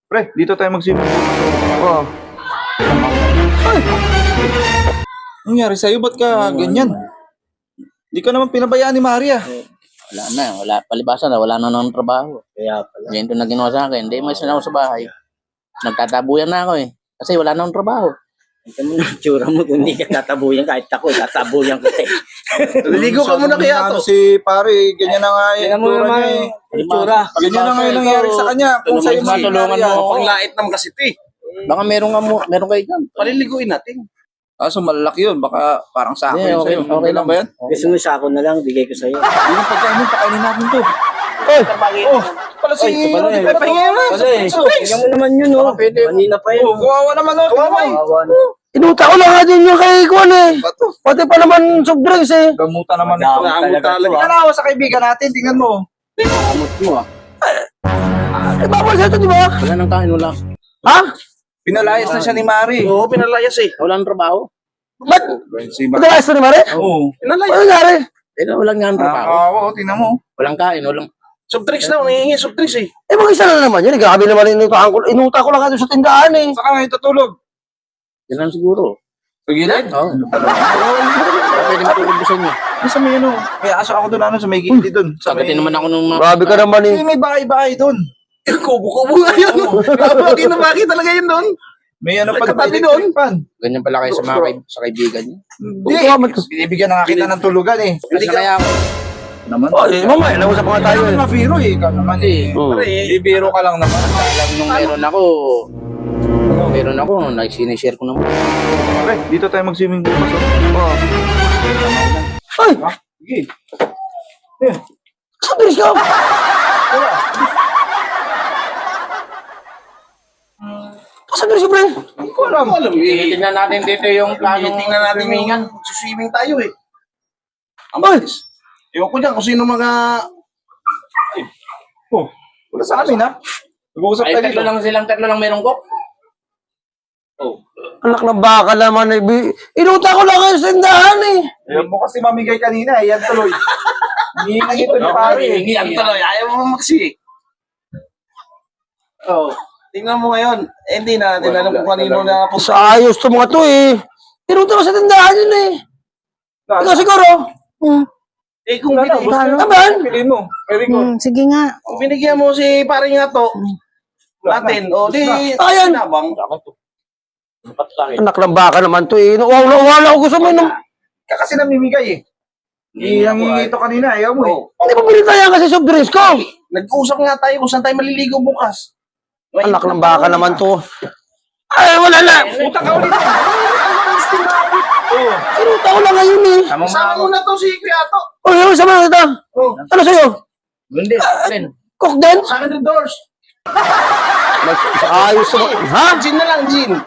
Pre, dito tayo mag-swimming pool. Oh. Ay! Anong nangyari sa'yo? Ba't ka ganyan? Di ka naman pinabayaan ni Maria. Wala na, wala. Palibasan na, wala na ng trabaho. Kaya pala. Ganito na ginawa sa akin. Hindi mo isa na ako sa bahay. Nagtatabuyan na ako eh. Kasi wala na akong trabaho. Ito mo na, tsura mo, kung hindi ka tatabuyan, kahit ako, tatabuyan ko eh. Ligo ka muna kaya to. Si pare, ganyan na nga yung Tingnan mo itsura naman niya eh. yung itsura. Ganyan na nga yung nangyari sa kanya. Kung sa'yo si Matulungan Maria. mo. Panglait naman kasi ito eh. Baka meron kayo dyan. Paliliguin natin. Kaso malalaki yun. Baka parang sa akin Hindi, yun okay, sa'yo. okay lang ba yan? Gusto mo sa ako na lang, bigay ko sa'yo. Yun ang pagkain pakainin natin to. Oh, Pala si... ito pala eh. Pahinga na. Pala eh. Tingnan mo naman yun, oh. Kanina pa yun. Kawawa naman o. Kawawa na. Inuta ko lang nga din yung kay Kwan eh. Bato. Pati pa naman soft drinks eh. Gamutan naman Madami ito. talaga. Tingnan ako sa kaibigan natin. Tingnan mo. Kamot mo ah. Eh, bawal sa ito, di ba? Wala nang kain, wala. Ha? Pinalayas na siya ni Mari. Oo, pinalayas eh. Wala nang trabaho. Ba't? Si Pinalayas na ni Mare? Oo. Ano nangyari? Wala nga ang trabaho. Oo, tingnan mo. Walang kain, walang... Soft drinks na, nangihingi soft drinks eh. Eh, mag-isa na naman yun. Grabe naman inuta ko lang nga doon sa tindahan eh. Saka ngayon tutulog. Yan lang siguro. Pagilid? Oo. Pwede matulog sa inyo. Sa may ano. May aso ako doon sa may gilid doon. Sa may... Sagutin naman ako nung mga... Grabe ka naman eh. May bahay-bahay doon. Kubo-kubo nga yun. Bakit talaga yun doon? May ano pa Katabi doon. Ganyan pala kayo sa mga sa kaibigan niyo. Hindi. Binibigyan na nga kita ng tulugan eh. Kasi kaya ako. Naman. Oh, eh, mamaya, nausap pa nga tayo Tayo eh. mabiro eh. Ikaw naman eh. Bibiro ka lang naman. Alam nung meron ako, sinishare ko naman. Pre, dito tayo mag-swimming pool. Oh. Ay! Sige. Soft drinks ka? Soft drinks ka, pre? Hindi ko alam. Tingnan natin dito yung planong Tingnan natin swimingan. yung swimming tayo eh. Ay! Ewan ko dyan kung sino mga... Oh, wala sa amin ha. Nag-uusap Ay, tayo dito. tatlo lang meron ko. Anak ng baka naman eh. Inuta ko lang kayo sa tindahan eh. Ayan mo kasi mamigay kanina eh. Yan tuloy. Hindi na ito ni pare eh. Yan tuloy. Ayaw mo maksi. Oh. Tingnan mo ngayon. Eh, hindi natin alam kung kanino na... Sa ayos to mga to eh. Inuta ko sa tindahan yun eh. Ikaw siguro. Eh kung Piliin mo. Very good. Sige nga. Kung binigyan mo si pare nga to, natin, o di... Ayan! Anak ng baka naman to eh. Wala ko gusto mo nung... Kasi namimigay eh. Hindi nangingi ito kanina. Ayaw mo eh. Hindi pa pinitayan kasi soft drinks ko. Nag-uusap nga tayo kung saan tayo maliligo bukas. Anak ng baka naman to. Ay, wala na. Puta ka ulit. Inuta ko lang ngayon eh. Sama mo na to si Kuya Ato. Oh, sama na kita. Ano sa'yo? Hindi, alin. Cook din? Sa akin the doors. Ayos to. Ha? Gin na lang, gin.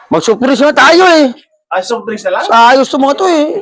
Mag-surprise na tayo eh. Ay, soft drinks na lang? Sa ayos to mga to eh.